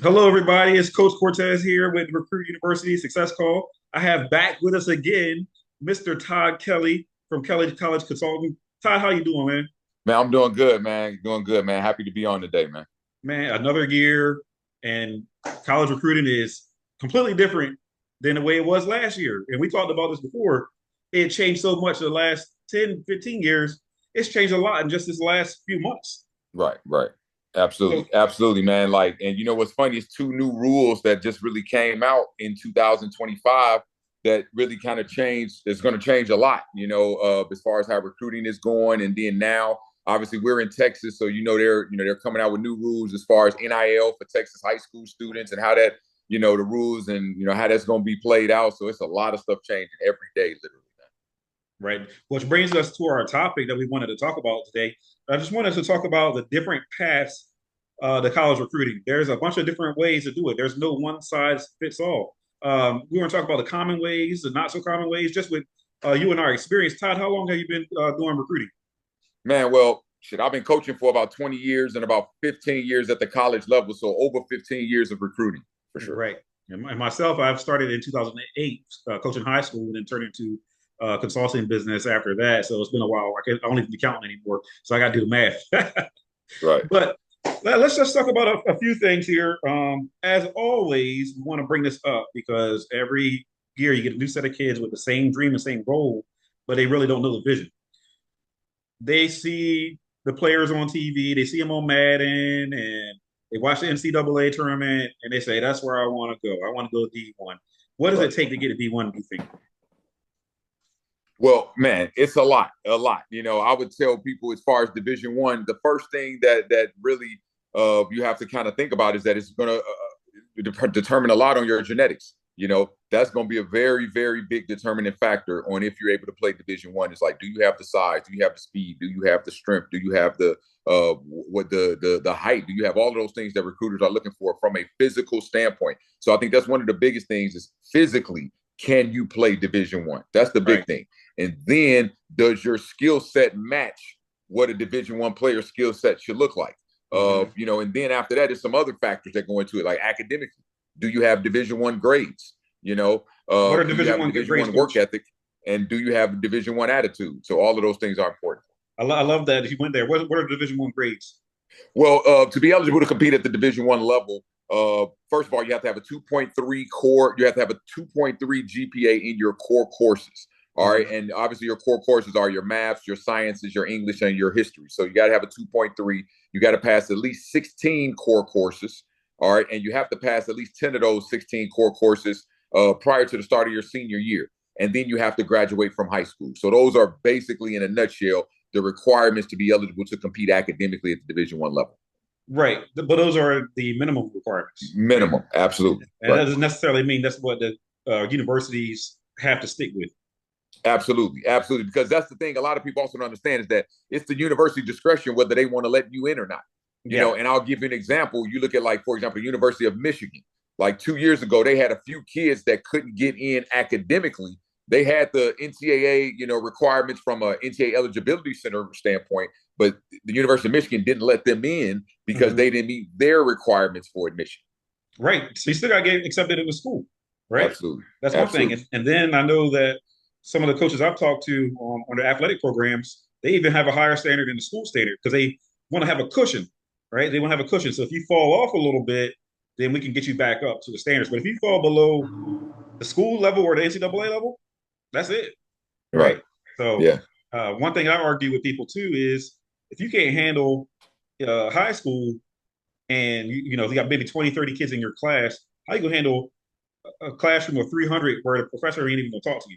Hello, everybody. It's Coach Cortez here with Recruit University Success Call. I have back with us again, Mr. Todd Kelly from Kelly College Consulting. Todd, how you doing, man? Man, I'm doing good, man. Doing good, man. Happy to be on today, man. Man, another year, and college recruiting is completely different than the way it was last year. And we talked about this before. It changed so much in the last 10, 15 years. It's changed a lot in just this last few months. Right, right. So, Absolutely. Absolutely, man. Like, and you know what's funny is two new rules that just really came out in 2025 that really kind of changed, it's going to change a lot, as far as how recruiting is going. And then now, obviously, we're in Texas, so they're coming out with new rules as far as NIL for Texas high school students and how that, the rules and how that's going to be played out. So it's a lot of stuff changing every day, literally. right. Which brings us to our topic that we wanted to talk about today. I just wanted to talk about the different paths to college recruiting. There's a bunch of different ways to do it. There's no one size fits all. We want to talk about the common ways, the not so common ways, just with you and our experience. Todd, how long have you been doing recruiting? Man, well, shit, I've been coaching for about 20 years and about 15 years at the college level. So over 15 years of recruiting for sure. Right. And myself, I've started in 2008 coaching high school and then turned into consulting business after that. So it's been a while. I don't even be counting anymore. So I got to do the math. Right. But let's just talk about a few things here. As always, we want to bring this up because every year you get a new set of kids with the same dream and same goal, but they really don't know the vision. They see the players on TV, they see them on Madden, and they watch the NCAA tournament, and they say, "That's where I want to go. I want to go D1." What does Right. it take to get to D1? Do you think? Well, man, it's a lot, a lot. I would tell people as far as Division One, the first thing that really you have to kind of think about is that it's going to determine a lot on your genetics. That's going to be a very, very big determining factor on if you're able to play Division One. It's like, do you have the size? Do you have the speed? Do you have the strength? Do you have the what the height? Do you have all of those things that recruiters are looking for from a physical standpoint? So I think that's one of the biggest things is physically, can you play Division One? That's the big Right. thing. And then does your skill set match what a Division One player skill set should look like? Mm-hmm. And then after that, there's some other factors that go into it, like academically. Do you have Division One grades? What are Do you Division have a One Division grades, One work coach? ethic? And do you have a Division One attitude? So all of those things are important. I love that you went there. What are Division One grades? Well, to be eligible to compete at the Division One level, first of all, you have to have a 2.3 core. You have to have a 2.3 GPA in your core courses. All right, Mm-hmm. and obviously your core courses are your maths, your sciences, your English, and your history. So you got to have a 2.3. You got to pass at least 16 core courses. All right, and you have to pass at least 10 of those 16 core courses prior to the start of your senior year, and then you have to graduate from high school. So those are basically, in a nutshell, the requirements to be eligible to compete academically at the Division One level. Right. But those are the minimum requirements, right? Minimum, absolutely, And that right. doesn't necessarily mean that's what the universities have to stick with. Absolutely, absolutely. Because that's the thing. A lot of people also don't understand is that it's the university discretion whether they want to let you in or not. Yeah. And I'll give you an example. You look at, like, for example, University of Michigan. Like 2 years ago, they had a few kids that couldn't get in academically. They had the NCAA, requirements from a NCAA eligibility center standpoint, but the University of Michigan didn't let them in because Hmm. they didn't meet their requirements for admission. Right. So you still got to get accepted in the school, right? Absolutely, That's one thing. absolutely. And then I know that some of the coaches I've talked to on the athletic programs, they even have a higher standard than the school standard because they want to have a cushion, right? They want to have a cushion. So if you fall off a little bit, then we can get you back up to the standards. But if you fall below the school level or the NCAA level, that's it, Right. right? So Yeah. one thing I argue with people too is if you can't handle high school and you got maybe 20, 30 kids in your class, how you gonna handle a classroom of 300 where the professor ain't even gonna talk to you?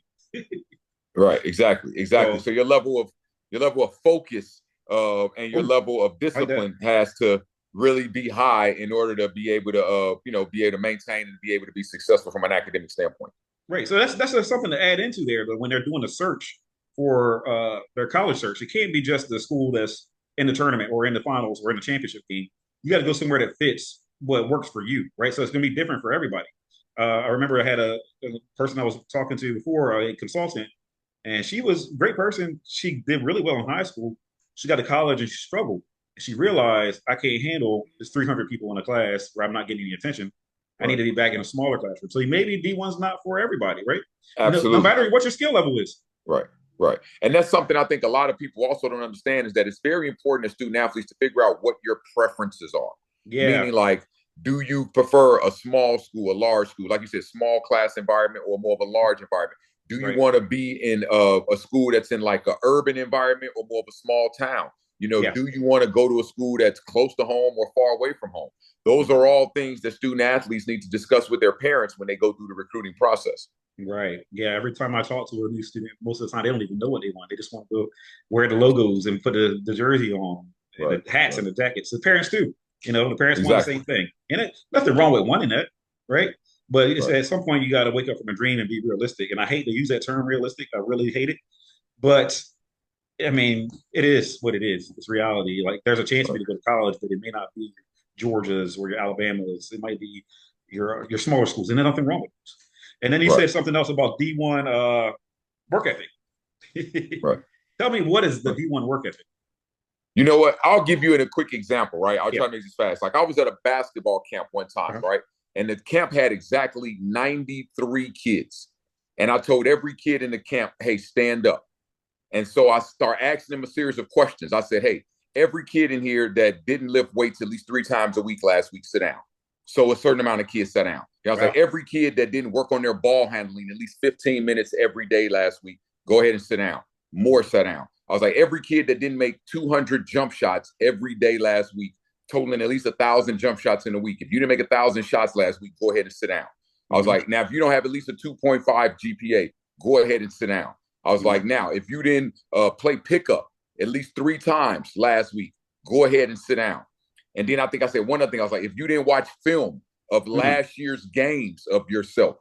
Right, exactly, exactly. So, So your level of focus and your oh, level of like that. discipline has to really be high in order to be able to be able to maintain and be able to be successful from an academic standpoint. Right. So that's just something to add into there. But when they're doing a search for their college search, it can't be just the school that's in the tournament or in the finals or in the championship game. You got to go somewhere that fits what works for you, right? So it's going to be different for everybody. I remember I had a person I was talking to before, a consultant, and she was a great person. She did really well in high school. She got to college and she struggled. She realized I can't handle this 300 people in a class where I'm not getting any attention. I need Right. to be back in a smaller classroom. So maybe D1's not for everybody, right? No Absolutely. matter what your skill level is. Right. Right. And that's something I think a lot of people also don't understand is that it's very important as student athletes to figure out what your preferences are. Yeah, Meaning, like, do you prefer a small school, a large school, like you said, small class environment, or more of a large environment? Do you right. want to be in a school that's in like an urban environment or more of a small town? Yeah. Do you want to go to a school that's close to home or far away from home? Those are all things that student athletes need to discuss with their parents when they go through the recruiting process. Right. Yeah. Every time I talk to a new student, most of the time they don't even know what they want. They just want to go wear the logos and put the jersey on and Right. the hats Right. and the jackets. The parents too. The parents want the Exactly. same thing. And nothing wrong with wanting that, right? But it's, Right. at some point you got to wake up from a dream and be realistic. And I hate to use that term realistic. I really hate it. But I mean, it is what it is. It's reality. Like there's a chance for Right. me to go to college, but it may not be Georgia's or your Alabama's. It might be your smaller schools, and there's nothing wrong with those. And then he Right. said something else about D1 work ethic. Right. Tell me, what is the Right. D1 work ethic? You know what? I'll give you a quick example, right? I'll Yeah. try to make this fast. Like I was at a basketball camp one time, Uh-huh. right? And the camp had exactly 93 kids. And I told every kid in the camp, hey, stand up. And so I start asking them a series of questions. I said, hey, every kid in here that didn't lift weights at least 3 times a week last week, sit down. So a certain amount of kids sat down. I was like, Wow. every kid that didn't work on their ball handling at least 15 minutes every day last week, go ahead and sit down. More sat down. I was like, every kid that didn't make 200 jump shots every day last week, totaling at least 1,000 jump shots in a week. If you didn't make 1,000 shots last week, go ahead and sit down. I was Mm-hmm. like, now, if you don't have at least a 2.5 GPA, go ahead and sit down. I was like, now, if you didn't play pickup at least 3 times last week, go ahead and sit down. And then I think I said one other thing. I was like, if you didn't watch film of Mm-hmm. last year's games of yourself,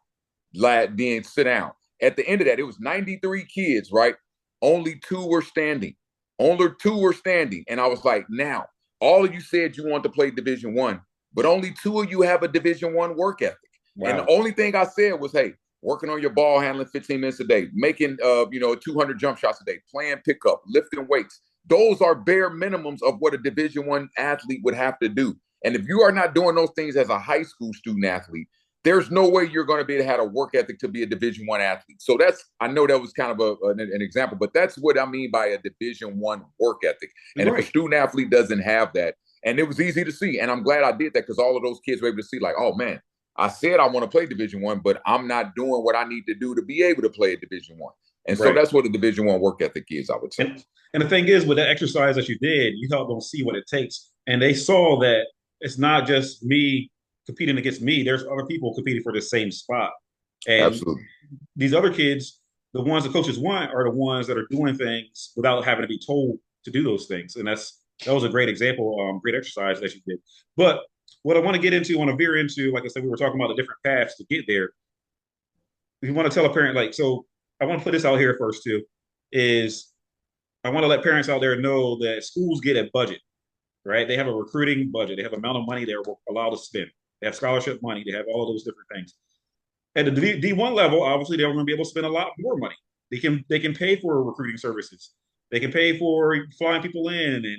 then sit down. At the end of that, it was 93 kids, right? Only 2 were standing. Only 2 were standing. And I was like, now, all of you said you want to play Division One, but only 2 of you have a Division One work ethic. And the Wow. only thing I said was, hey, working on your ball handling 15 minutes a day, making 200 jump shots a day, playing pickup, lifting weights. Those are bare minimums of what a Division One athlete would have to do. And if you are not doing those things as a high school student athlete, there's no way you're going to be able to have a work ethic to be a Division One athlete. So I know that was kind of an example, but that's what I mean by a Division One work ethic. And if a Right. student athlete doesn't have that, and it was easy to see, and I'm glad I did that because all of those kids were able to see, like, oh man, I said I want to play Division One, but I'm not doing what I need to do to be able to play a Division One. And so Right. that's what a Division One work ethic is, I would say. And the thing is, with that exercise that you did, you helped them see what it takes, and they saw that it's not just me competing against me. There's other people competing for the same spot, and Absolutely. these other kids, the ones the coaches want, are the ones that are doing things without having to be told to do those things. And that was a great example, great exercise that you did. But what I want to get into, I want to veer into, like I said, we were talking about the different paths to get there. If you want to tell a parent, like, so I want to put this out here first too, is I want to let parents out there know that schools get a budget, right? They have a recruiting budget. They have an amount of money they're allowed to spend. They have scholarship money. They have all of those different things. At the D1 level, obviously they're going to be able to spend a lot more money. They can pay for recruiting services. They can pay for flying people in, and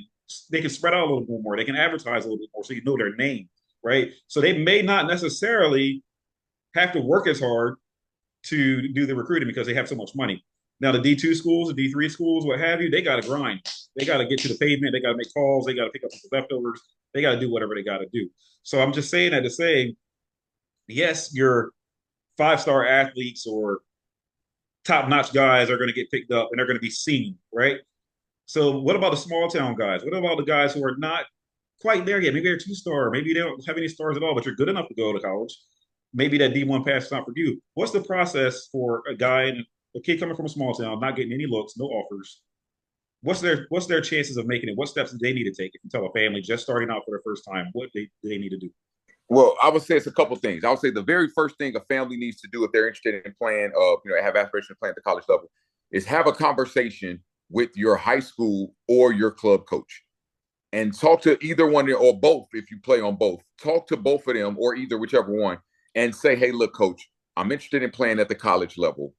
they can spread out a little bit more. They can advertise a little bit more so you know their name, right? So they may not necessarily have to work as hard to do the recruiting because they have so much money. Now the D2 schools, the D3 schools, what have you, they got to grind. They got to get to the pavement. They got to make calls. They got to pick up the leftovers. They got to do whatever they got to do. So I'm just saying that to say, yes, your 5-star athletes or top-notch guys are going to get picked up and they're going to be seen, right? So what about the small town guys? What about the guys who are not quite there yet? Maybe they're 2-star. Maybe they don't have any stars at all, but you're good enough to go to college. Maybe that D1 pass is not for you. What's the process for a kid coming from a small town, not getting any looks, no offers? What's their chances of making it? What steps do they need to take if you tell a family just starting out for the first time? What do they need to do? Well, I would say it's a couple things. I would say the very first thing a family needs to do if they're interested in playing, have aspirations to play at the college level, is have a conversation with your high school or your club coach, and talk to either one or both. If you play on both, talk to both of them or either whichever one, and say, "Hey, look, coach, I'm interested in playing at the college level.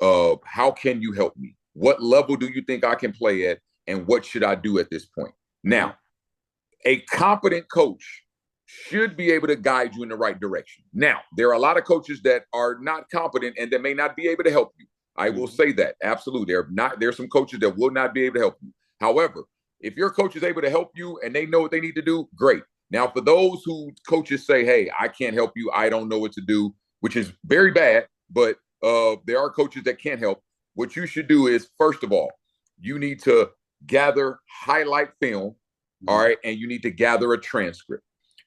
How can you help me? What level do you think I can play at, and what should I do at this point?" Mm-hmm. Now, A competent coach should be able to guide you in the right direction. Now, there are a lot of coaches that are not competent and that may not be able to help you. I will say that absolutely. There's some coaches that will not be able to help you. However, if your coach is able to help you and they know what they need to do, great. Now, for those who coaches say, "Hey, I can't help you. I don't know what to do," which is very bad, but there are coaches that can't help. What you should do is, first of all, you need to gather highlight film, all right, and you need to gather a transcript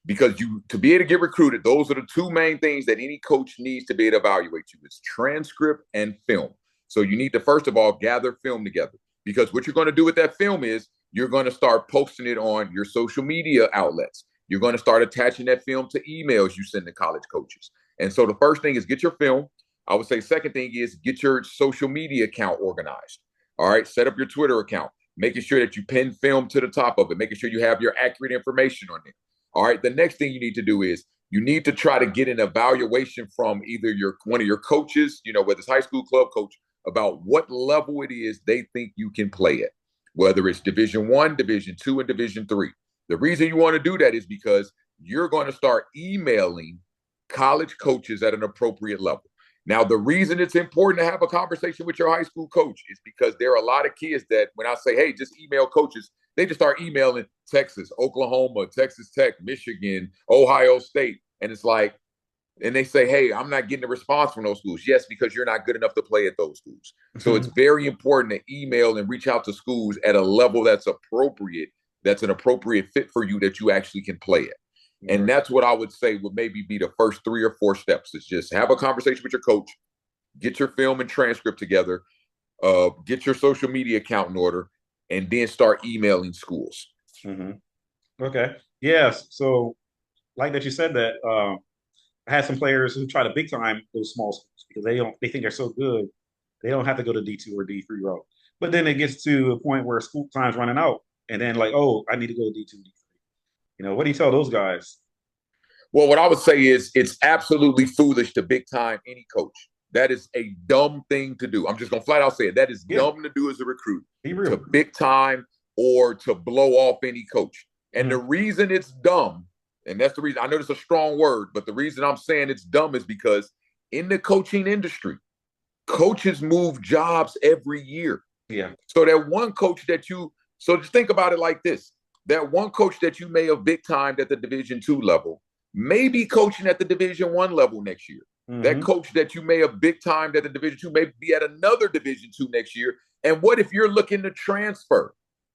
because you to be able to get recruited, those are the two main things that any coach needs to be able to evaluate you. It's transcript and film. So you need to first of all gather film together because what you're going to do with that film is you're going to start posting it on your social media outlets. You're going to start attaching that film to emails you send to college coaches. And so the first thing is get your film. I would say second thing is get your social media account organized. All right, set up your Twitter account, making sure that you pin film to the top of it, making sure you have your accurate information on it. All right, the next thing you need to do is you need to try to get an evaluation from either one of your coaches, whether it's high school club coach, about what level it is they think you can play at, whether it's Division I, Division II, and Division III. The reason you want to do that is because you're going to start emailing college coaches at an appropriate level. Now, the reason it's important to have a conversation with your high school coach is because there are a lot of kids that when I say, hey, just email coaches, they just start emailing Texas, Oklahoma, Texas Tech, Michigan, Ohio State. And it's like, and they say, hey, I'm not getting a response from those schools. Yes, because you're not good enough to play at those schools. So it's very important to email and reach out to schools at a level that's appropriate, that's an appropriate fit for you that you actually can play at. And that's what I would say would maybe be the first 3 or 4 steps is just have a conversation with your coach, get your film and transcript together, get your social media account in order, and then start emailing schools. Okay. Yes. So like that you said that I had some players who try to big time those small schools because they think they're so good they don't have to go to D2 or D3 route. But then it gets to a point where school time's running out and then like, oh, I need to go to D2, D3. What do you tell those guys? Well, what I would say is it's absolutely foolish to big time any coach. That is a dumb thing to do. I'm just going to flat out say it. That is dumb to do as a recruit. Be real. To big time or to blow off any coach. And the reason it's dumb, and that's the reason, I know it's a strong word, but the reason I'm saying it's dumb is because in the coaching industry, coaches move jobs every year. Yeah. So that one coach so just think about it like this. That one coach that you may have big timed at the Division II level may be coaching at the Division I level next year. That coach that you may have big timed at the Division II may be at another Division II next year. And what if you're looking to transfer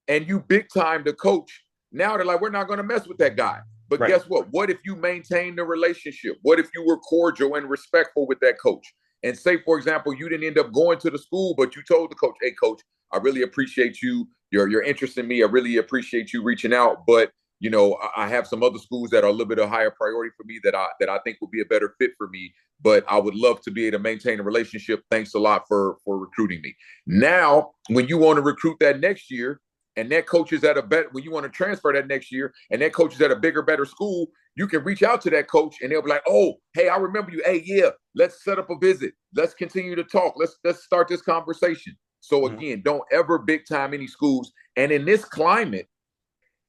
and you big time the coach? Now they're like, we're not going to mess with that guy. But guess what? What if you maintain the relationship? What if you were cordial and respectful with that coach? And say, for example, you didn't end up going to the school, but you told the coach, hey, coach, I really appreciate you. Your interest in me. I really appreciate you reaching out. But, I have some other schools that are a little bit of higher priority for me that I think would be a better fit for me. But I would love to be able to maintain a relationship. Thanks a lot for recruiting me. Now, when you want to recruit that next year, and that coach is at when you want to transfer that next year, and that coach is at a bigger, better school, you can reach out to that coach and they'll be like, oh, hey, I remember you. Hey, yeah, let's set up a visit. Let's continue to talk. Let's start this conversation. So again, don't ever big time any schools. And in this climate,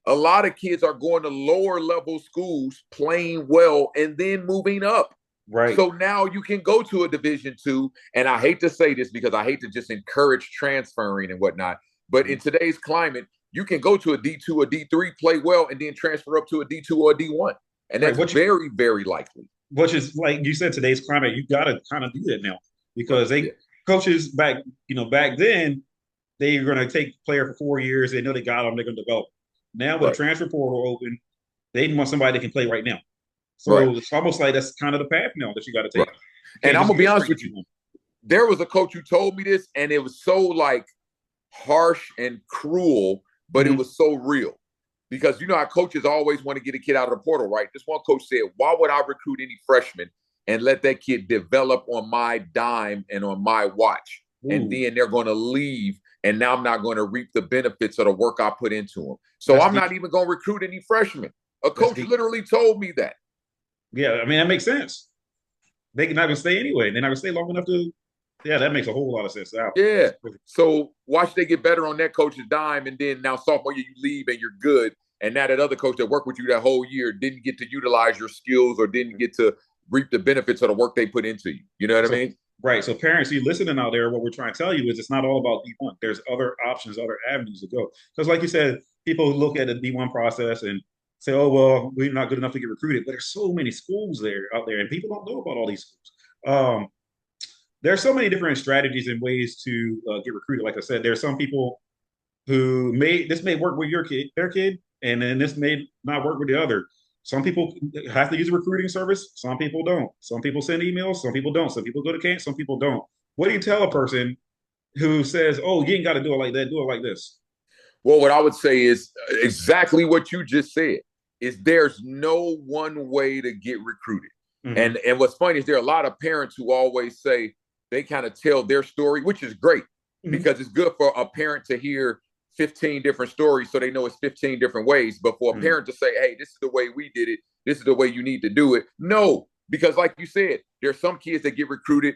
a lot of kids are going to lower level schools, playing well, and then moving up. Right. So now you can go to a Division II. And I hate to say this because I hate to just encourage transferring and whatnot. But in today's climate, you can go to a D2 or D3, play well, and then transfer up to a D2 or a D1. And that's very, very likely. Which is like you said, today's climate, you got to kind of do that now because coaches back then, they're going to take player for 4 years. They know they got them. They're going to develop. Now with the transfer portal open, they want somebody that can play right now. So it's almost like that's kind of the path now that you got to take. And I'm going to be honest with you. There was a coach who told me this, and it was so like harsh and cruel, but it was so real. Because you know how coaches always want to get a kid out of the portal, right? This one coach said, why would I recruit any freshman and let that kid develop on my dime and on my watch? And then they're going to leave, and now I'm not going to reap the benefits of the work I put into them. So I'm not even going to recruit any freshmen. A coach literally told me that. Yeah, I mean, that makes sense. They can not even stay anyway. They're not going to stay long enough to that makes a whole lot of sense. Yeah. So watch they get better on that coach's dime, and then now sophomore year you leave and you're good, and now that other coach that worked with you that whole year didn't get to utilize your skills or didn't get to reap the benefits of the work they put into you. You know what I So, mean? right. So parents, you listening out there, what we're trying to tell you is it's not all about D1. There's other options, other avenues to go. Because like you said, people look at the D1 process and say, oh, well, we're not good enough to get recruited. But there's so many schools there out there, and people don't know about all these schools. There's so many different strategies and ways to get recruited. Like I said, there's some people who may work with your kid, their kid, and then this may not work with the other. Some people have to use a recruiting service. Some people don't. Some people send emails. Some people don't. Some people go to camp. Some people don't. What do you tell a person who says, "Oh, you ain't got to do it like that. Do it like this"? Well, what I would say is exactly what you just said. Is there's no one way to get recruited. Mm-hmm. And what's funny is there are a lot of parents who always say they kind of tell their story, which is great Mm-hmm. because it's good for a parent to hear 15 different stories so they know it's 15 different ways. But for a Mm-hmm. parent to say, hey, this is the way we did it, this is the way you need to do it. No, because like you said, there's some kids that get recruited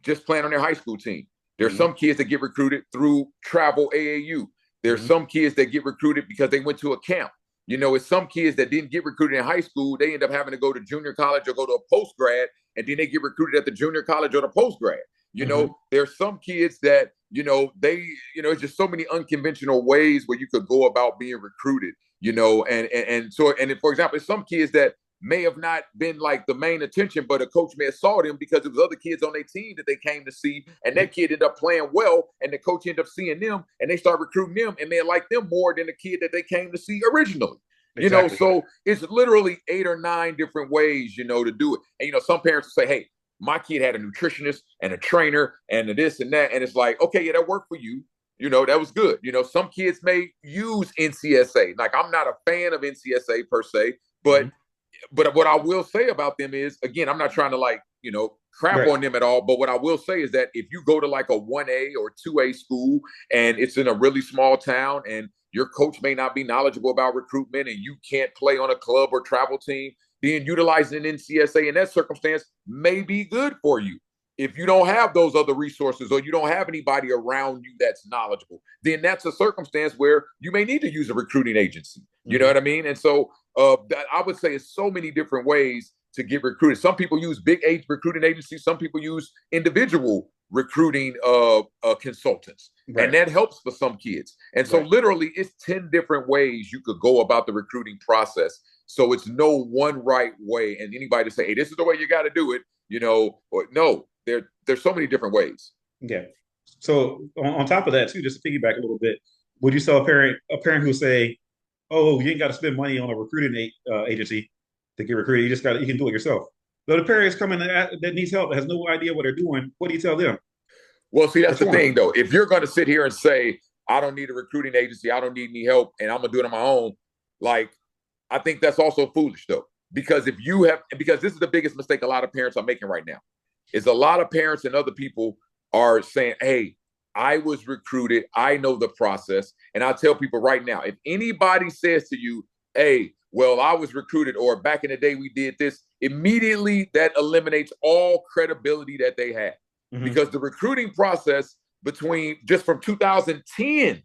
just playing on their high school team. There's Mm-hmm. some kids that get recruited through travel AAU. There's Mm-hmm. some kids that get recruited because they went to a camp. You know, it's some kids that didn't get recruited in high school. They end up having to go to junior college or go to a post grad, and then they get recruited at the junior college or the post grad. You Mm-hmm. know, there's some kids that, it's just so many unconventional ways where you could go about being recruited, and for example, some kids that may have not been like the main attention, but a coach may have saw them because it was other kids on their team that they came to see, and that kid ended up playing well, and the coach ended up seeing them, and they start recruiting them, and they like them more than the kid that they came to see originally. Exactly. So it's literally 8 or 9 different ways, to do it. And some parents will say, hey, my kid had a nutritionist and a trainer and a this and that. And it's like, okay, yeah, that worked for you. That was good. Some kids may use NCSA. Like, I'm not a fan of NCSA per se, Mm-hmm. but what I will say about them is, again, I'm not trying to crap Right. on them at all. But what I will say is that if you go to like a 1A or 2A school and it's in a really small town and your coach may not be knowledgeable about recruitment and you can't play on a club or travel team, then utilizing an NCSA in that circumstance may be good for you. If you don't have those other resources or you don't have anybody around you that's knowledgeable, then that's a circumstance where you may need to use a recruiting agency. You know what I mean? And so I would say it's so many different ways to get recruited. Some people use big recruiting agencies. Some people use individual recruiting consultants. Right. And that helps for some kids. And so Right. literally it's 10 different ways you could go about the recruiting process. So it's no one right way. And anybody to say, hey, this is the way you got to do it, or no, there's so many different ways. Yeah. So on top of that too, just to piggyback a little bit, would you tell a parent who say, "Oh, you ain't got to spend money on a recruiting agency to get recruited. You can do it yourself." So the parent is coming that needs help, that has no idea what they're doing. What do you tell them? Well, see, that's Which the one? thing, though. If you're going to sit here and say, I don't need a recruiting agency, I don't need any help, and I'm going to do it on my own, like, I think that's also foolish, though. Because because this is the biggest mistake a lot of parents are making right now, is a lot of parents and other people are saying, hey, I was recruited, I know the process. And I tell people right now, if anybody says to you, hey, well, I was recruited, or back in the day we did this, immediately that eliminates all credibility that they have. Mm-hmm. Because the recruiting process between just from 2010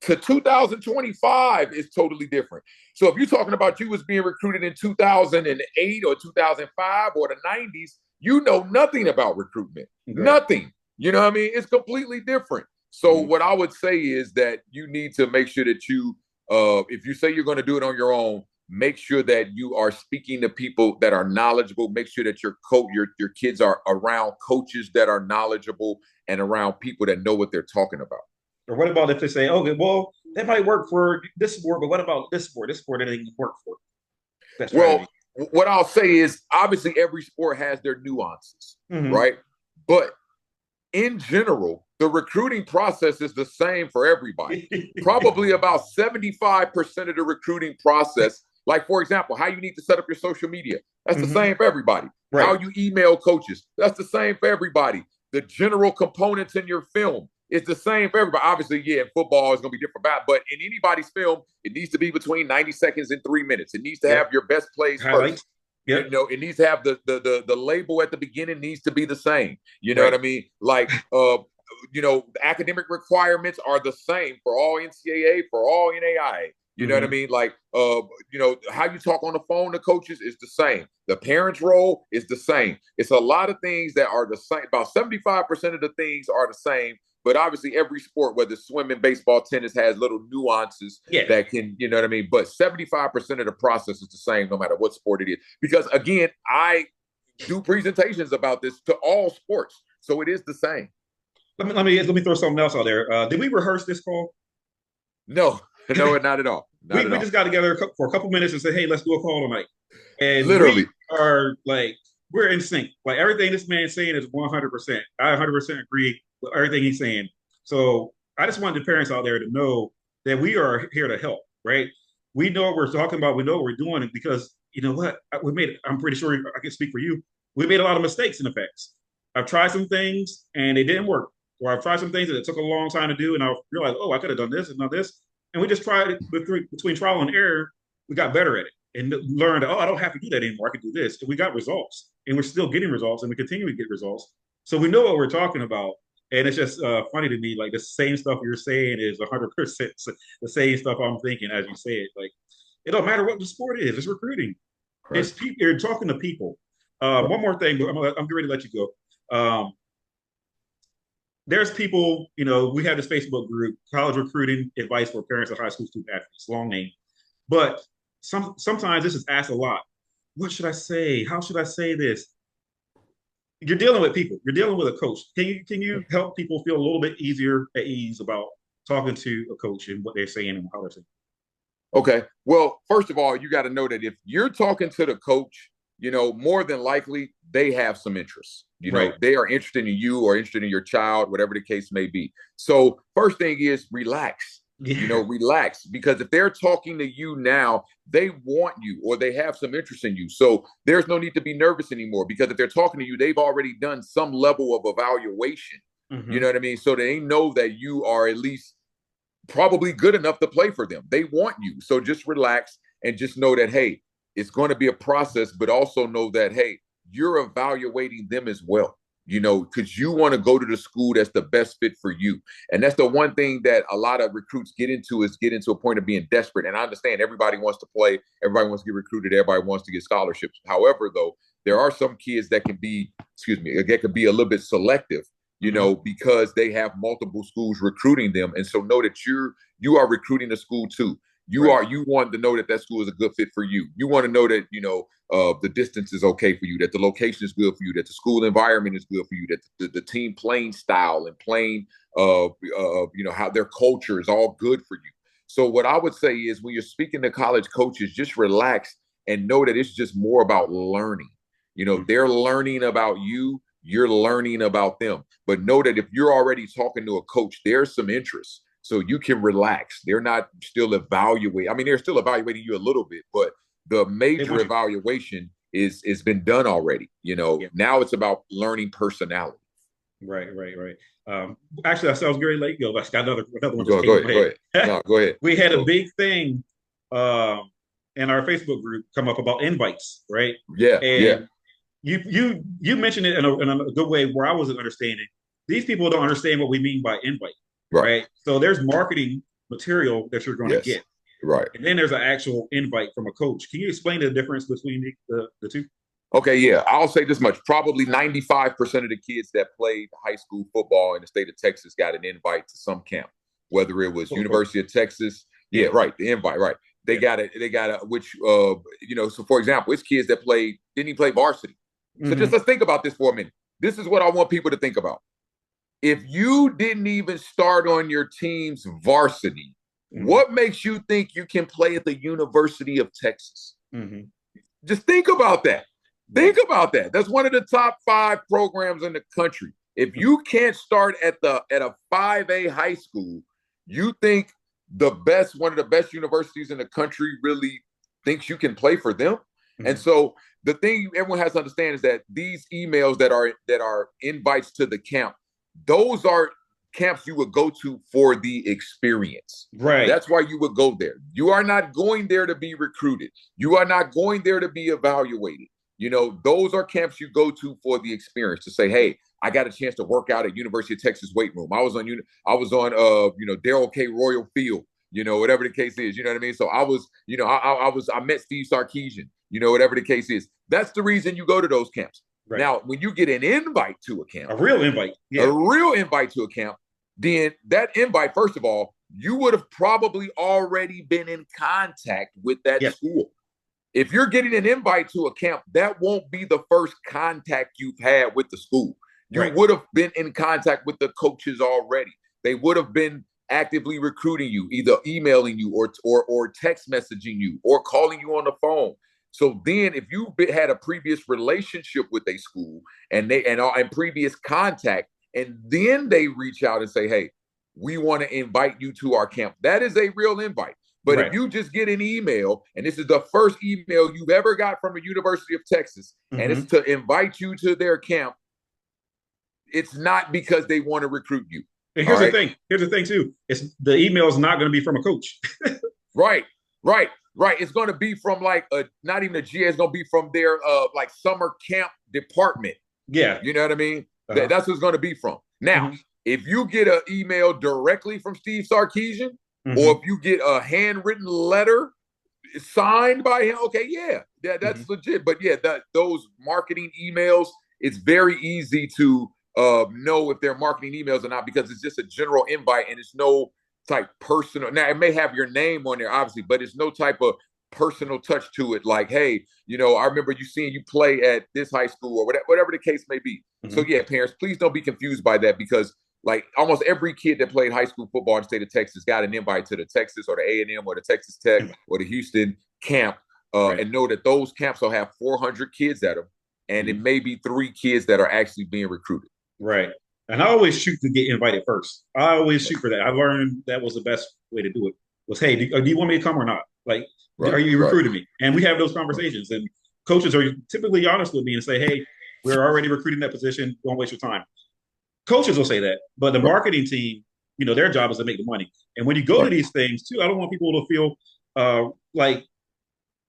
to 2025 is totally different. So if you're talking about you was being recruited in 2008 or 2005 or the 90s, you know nothing about recruitment. Right. Nothing. You know what I mean? It's completely different. So Mm-hmm. what I would say is that you need to make sure that you, if you say you're going to do it on your own, make sure that you are speaking to people that are knowledgeable. Make sure that your kids are around coaches that are knowledgeable and around people that know what they're talking about. Or what about if they say, "Okay, well, that might work for this sport, but what about this sport? This sport, it didn't work for that Well, strategy." what I'll say is obviously every sport has their nuances, Mm-hmm. right? But in general, the recruiting process is the same for everybody. Probably about 75% of the recruiting process, like, for example, how you need to set up your social media, that's the Mm-hmm. same for everybody. Right. How you email coaches, that's the same for everybody. The general components in your film is the same for everybody. Obviously, yeah, in football it's going to be different, but in anybody's film, it needs to be between 90 seconds and 3 minutes. It needs to have your best plays Highlights. first. Yep. It needs to have the label at the beginning needs to be the same. You know Right. what I mean? Like, the academic requirements are the same for all NCAA, for all NAIA. You know what I Hmm. mean? Like, how you talk on the phone to coaches is the same. The parents' role is the same. It's a lot of things that are the same. About 75% of the things are the same. But obviously, every sport, whether swimming, baseball, tennis, has little nuances Yeah. that can, you know what I mean? But 75% of the process is the same no matter what sport it is. Because again, I do presentations about this to all sports. So it is the same. Let me throw something else out there. Did we rehearse this call? No, no, not at all. Not we at we all. just got together for a couple minutes and said, "Hey, let's do a call tonight." And we Literally. are like, we're in sync. Like everything this man's saying is 100%. I 100% agree with everything he's saying. So I just want the parents out there to know that we are here to help. Right? We know what we're talking about. We know what we're doing because you know what we made. I'm pretty sure I can speak for you. We made a lot of mistakes in the past. I've tried some things and they didn't work, or I've tried some things that it took a long time to do, and I realized, oh, I could have done this and done this, and we just tried it between trial and error. We got better at it and learned, oh, I don't have to do that anymore. I can do this. And we got results and we're still getting results and we continue to get results. So we know what we're talking about. And it's just funny to me, like the same stuff you're saying is 100% the same stuff I'm thinking as you say it. Like, it don't matter what the sport is, it's recruiting. Right. It's people, you're talking to people. Right. One more thing, I'm getting ready to let you go. There's people, we have this Facebook group, College Recruiting Advice for Parents of High School Student Athletes, long name. But sometimes this is asked a lot. What should I say? How should I say this? You're dealing with people. You're dealing with a coach. Can you help people feel a little bit easier at ease about talking to a coach and what they're saying and how they're saying? Okay. Well, first of all, you got to know that if you're talking to the coach, more than likely they have some interest. Right. They are interested in you or interested in your child, whatever the case may be. So, first thing is relax. Yeah. Relax, because if they're talking to you now, they want you or they have some interest in you. So, there's no need to be nervous anymore because if they're talking to you, they've already done some level of evaluation. You Mm-hmm. know what I mean? So, they know that you are at least probably good enough to play for them. They want you. So just relax and just know that, hey, it's going to be a process, but also know that, hey, you're evaluating them as well, because you want to go to the school that's the best fit for you. And that's the one thing that a lot of recruits get into a point of being desperate. And I understand everybody wants to play, everybody wants to get recruited, everybody wants to get scholarships. However, though, there are some kids that can be, that could be a little bit selective, Mm-hmm. because they have multiple schools recruiting them. And so know that you are recruiting a school too. Right. You want to know that that school is a good fit for you. You want to know that, the distance is okay for you, that the location is good for you, that the school environment is good for you, that the team playing style and playing, how their culture is all good for you. So what I would say is when you're speaking to college coaches, just relax and know that it's just more about learning. Mm-hmm. They're learning about you, you're learning about them. But know that if you're already talking to a coach, there's some interest. So you can relax. They're not still evaluating. I mean, they're still evaluating you a little bit, but the They major want you. evaluation is been done already. Yeah. Now it's about learning personality. Right. Right. Right. Actually, I was very late. Go. I got another one just Go came in ahead. Go my ahead. head. No, go ahead. We had a Go. big thing um, in our Facebook group come up about invites, right? Yeah. Yeah. And you mentioned it in a good way where I wasn't understanding. These people don't understand what we mean by invite, Right. right? So there's marketing material that you're going to Yes. get, Right. and then there's an actual invite from a coach. Can you explain the difference between the two? Okay, yeah, I'll say this much. Probably 95% of the kids that played high school football in the state of Texas got an invite to some camp, whether it was Cool, cool. University of Texas. Yeah, Yeah, right. The invite, right. yeah. They got a, which, so for example, it's kids that didn't even play varsity. So just Hmm. let's think about this for a minute. This is what I want people to think about. If you didn't even start on your team's varsity, Hmm. what makes you think you can play at the University of Texas? Hmm. Just think about that. Right. Think about that. That's one of the top 5 programs in the country. If you can't start at a 5A high school, you think one of the best universities in the country really thinks you can play for them? And Hmm. so the thing everyone has to understand is that these emails that are invites to the camp, those are camps you would go to for the experience. Right. That's why you would go there. You are not going there to be recruited. You are not going there to be evaluated. Those are camps you go to for the experience to say, hey, I got a chance to work out at University of Texas weight room. I was on Daryl K. Royal Field, whatever the case is. You know what I mean? So I was, I met Steve Sarkisian, whatever the case is. That's the reason you go to those camps. Right. Now, when you get an invite to a camp, A real invite, a yeah, real invite to a camp, then that invite, first of all, you would have probably already been in contact with that yes, school. If you're getting an invite to a camp, that won't be the first contact you've had with the school. You right, would have been in contact with the coaches already. They would have been actively recruiting you, either emailing you or text messaging you or calling you on the phone. So then, if you had a previous relationship with a school and previous contact, and then they reach out and say, "Hey, we want to invite you to our camp," that is a real invite. But if right. you just get an email, and this is the first email you've ever got from the University of Texas, and it's Hmm. to invite you to their camp, it's not because they want to recruit you. And All here's the right. thing. Here's the thing too. It's the email is not going to be from a coach. Right. Right. Right. It's going to be from like not even a GA. It's going to be from their like summer camp department. Yeah. You know what I mean? Uh-huh. That's what it's going to be from. Now, Hmm. if you get an email directly from Steve Sarkisian, or Hmm. if you get a handwritten letter signed by him, okay, yeah, Hmm. that's legit. But yeah, those marketing emails, it's very easy to know if they're marketing emails or not because it's just a general invite and it's no type personal. Now it may have your name on there, obviously, but it's no type of personal touch to it. Like, hey, I remember seeing you play at this high school or whatever the case may be. So Hmm. yeah, parents, please don't be confused by that because like almost every kid that played high school football in the state of Texas got an invite to the Texas or the A&M or the Texas Tech or the Houston camp, Right. and know that those camps will have 400 kids at them, and it Hmm. may be 3 kids that are actually being recruited. Right. And I always shoot to get invited first. I always shoot for that. I learned that was the best way to do it. Was, hey, do you want me to come or not? Like, are Right, you right, recruiting me? And we have those right, conversations. And coaches are typically honest with me and say, hey, we're already recruiting that position. Don't waste your time. Coaches will say that, but the right, marketing team, their job is to make the money. And when you go to right, these things too, I don't want people to feel like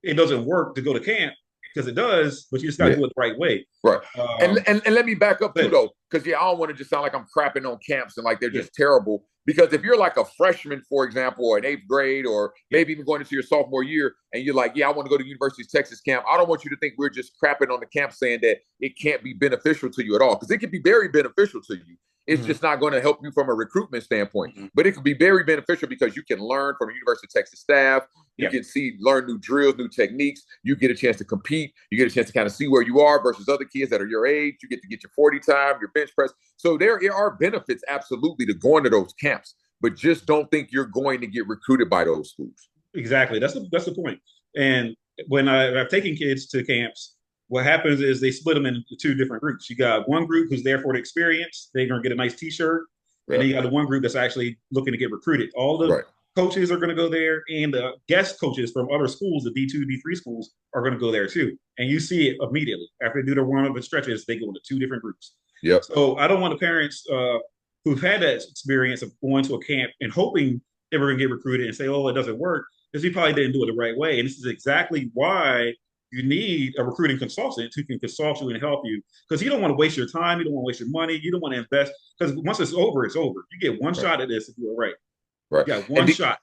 it doesn't work to go to camp because it does, but you just got to yeah. do it the right way. Right. And, Um, and and let me back up too but though, because yeah, I don't want to just sound like I'm crapping on camps and like they're yeah, just terrible. Because if you're like a freshman, for example, or an eighth grade, or yeah, maybe even going into your sophomore year, and you're like, yeah, I want to go to University of Texas camp. I don't want you to think we're just crapping on the camp saying that it can't be beneficial to you at all. Because it can be very beneficial to you. It's mhm, just not going to help you from a recruitment standpoint. mhm, But it can be very beneficial because you can learn from University of Texas staff. You yeah, can learn new drills, new techniques. You get a chance to compete. You get a chance to kind of see where you are versus other kids that are your age. You get to get your 40 time, your bench press. So there are benefits absolutely to going to those camps, but just don't think you're going to get recruited by those schools. exactly. That's the point. And when I've taken kids to camps, what happens is they split them into two different groups. You got one group who's there for the experience; they're gonna get a nice T-shirt, and Yeah. then you got the one group that's actually looking to get recruited. All the Right. coaches are going to go there, and the guest coaches from other schools, the D2, D3 schools, are going to go there too. And you see it immediately after they do their one of the stretches. They go into two different groups. Yep. So I don't want the parents who've had that experience of going to a camp and hoping they were going to get recruited and say, "Oh, it doesn't work," because you probably didn't do it the right way. And this is exactly why you need a recruiting consultant who can consult you and help you because you don't want to waste your time, you don't want to waste your money, you don't want to invest because once it's over, it's over. You get one Right. shot at this if you do it right. Right. You got And one the, shot.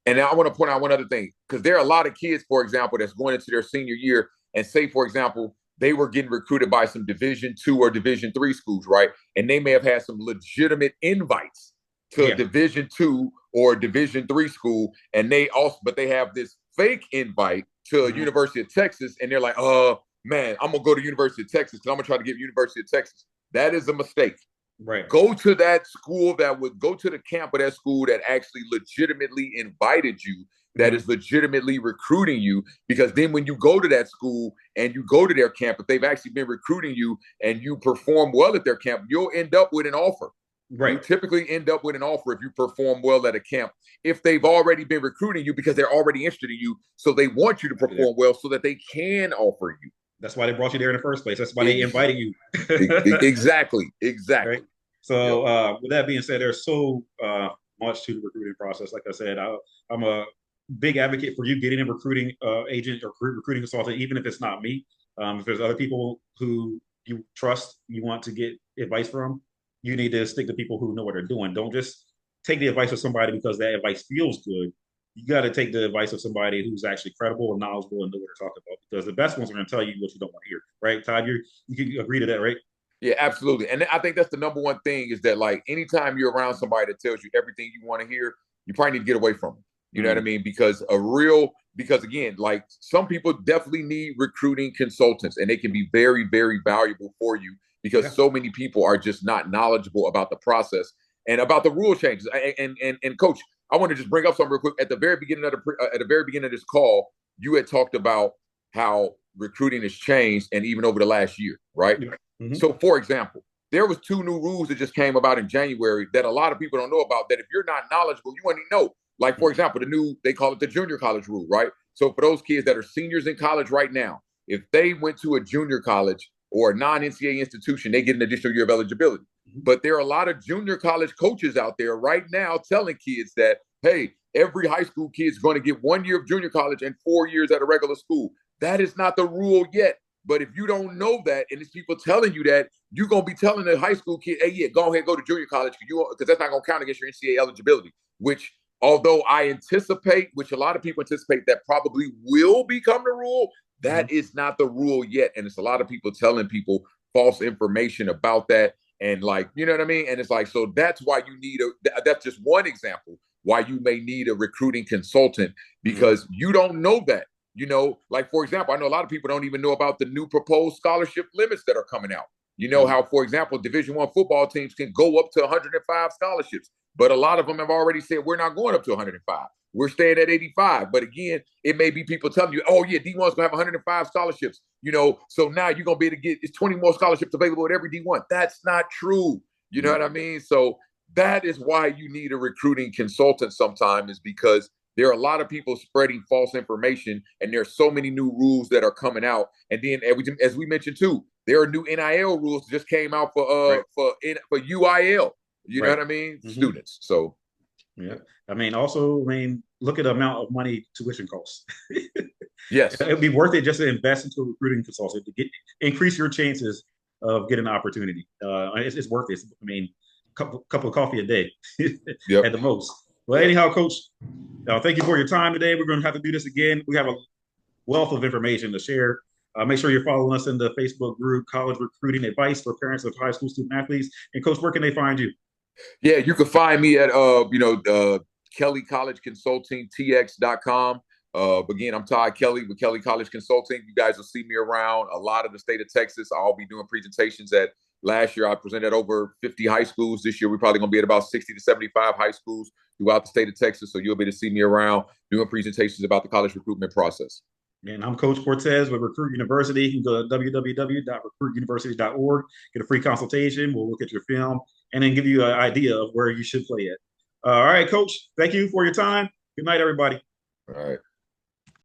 and I want to point out one other thing because there are a lot of kids, for example, that's going into their senior year and say, for example, they were getting recruited by some Division 2 or Division 3 schools, right? And they may have had some legitimate invites to a Yeah. Division 2 or Division 3 school, and but they have this fake invite to a Mhm. University of Texas, and they're like, man, I'm gonna go to University of Texas because I'm gonna try to get University of Texas. That is a mistake. Right. Go to that school go to the camp of that school that actually legitimately invited you, that Mhm. is legitimately recruiting you. Because then when you go to that school and you go to their camp, if they've actually been recruiting you and you perform well at their camp, you'll end up with an offer. You Right. typically end up with an offer if you perform well at a camp. If they've already been recruiting you because they're already interested in you, so they want you to Right there. perform well so that they can offer you. That's why they brought you there in the first place. That's why they Ex- invited you. exactly, Right. exactly. Yep. So with that being said, there's so much to the recruiting process. Like I said, I'm a big advocate for you getting a recruiting agent or recruiting consultant, even if it's not me. If there's other people who you trust, you want to get advice from, you need to stick to people who know what they're doing. Don't just take the advice of somebody because that advice feels good. You got to take the advice of somebody who's actually credible and knowledgeable and know what they're talking about. Because the best ones are going to tell you what you don't want to hear, right? Todd, you can agree to that, right? Yeah, absolutely. And I think that's the number one thing is that like anytime you're around somebody that tells you everything you want to hear, you probably need to get away from them. You know what I Mm, mean? Because again, like some people definitely need recruiting consultants and they can be very, very valuable for you because yeah. so many people are just not knowledgeable about the process and about the rule changes. And coach, I want to just bring up something real quick. At the very beginning of this call, you had talked about how recruiting has changed and even over the last year, right? Yeah. Mm-hmm. So, for example, there was two new rules that just came about in January that a lot of people don't know about. That if you're not knowledgeable, you wouldn't know. Like, for example, they call it the junior college rule, right? So, for those kids that are seniors in college right now, if they went to a junior college or a non-NCAA institution, they get an additional year of eligibility. Mm-hmm. But there are a lot of junior college coaches out there right now telling kids that, hey, every high school kid is going to get 1 year of junior college and 4 years at a regular school. That is not the rule yet. But if you don't know that, and it's people telling you that, you're gonna be telling the high school kid, "Hey, yeah, go ahead, go to junior college because that's not gonna count against your NCAA eligibility." Which, although I anticipate, which a lot of people anticipate that probably will become the rule, Mm-hmm. that is not the rule yet, and it's a lot of people telling people false information about that, and like you know what I mean. And it's like so that's why you need that's just one example why you may need a recruiting consultant Mm-hmm. because you don't know that. Like for example, I know a lot of people don't even know about the new proposed scholarship limits that are coming out. You know Mm-hmm. how, for example, Division I football teams can go up to 105 scholarships, but a lot of them have already said we're not going up to 105. We're staying at 85. But again, it may be people telling you, oh yeah, D1's gonna have 105 scholarships. So now you're gonna be able to get it's 20 more scholarships available at every D1. That's not true. You know Mm-hmm. what I mean? So that is why you need a recruiting consultant sometimes, is because there are a lot of people spreading false information, and there's so many new rules that are coming out. And then, as we mentioned too, there are new NIL rules that just came out Right. for UIL. You know Right. what I mean? Mm-hmm. Students. So Yeah. Also, look at the amount of money tuition costs. yes, It'd be worth it just to invest into a recruiting consultant to increase your chances of getting an opportunity. It's worth it. Couple of coffee a day yep, at the most. Well, yep. anyhow, Coach, thank you for your time today. We're going to have to do this again. We have a wealth of information to share. Make sure you're following us in the Facebook group, College Recruiting Advice for Parents of High School Student Athletes. And Coach, where can they find you? Yeah, you can find me at Kelly College Consulting TX.com. Again, I'm Todd Kelly with Kelly College Consulting. You guys will see me around a lot of the state of Texas. I'll be doing presentations at last year. I presented at over 50 high schools. This year, we're probably going to be at about 60 to 75 high schools throughout the state of Texas. So you'll be able to see me around doing presentations about the college recruitment process. And I'm Coach Cortez with Recruit University. You can go to www.recruituniversity.org, get a free consultation. We'll look at your film and then give you an idea of where you should play at. All right, Coach. Thank you for your time. Good night, everybody. All right.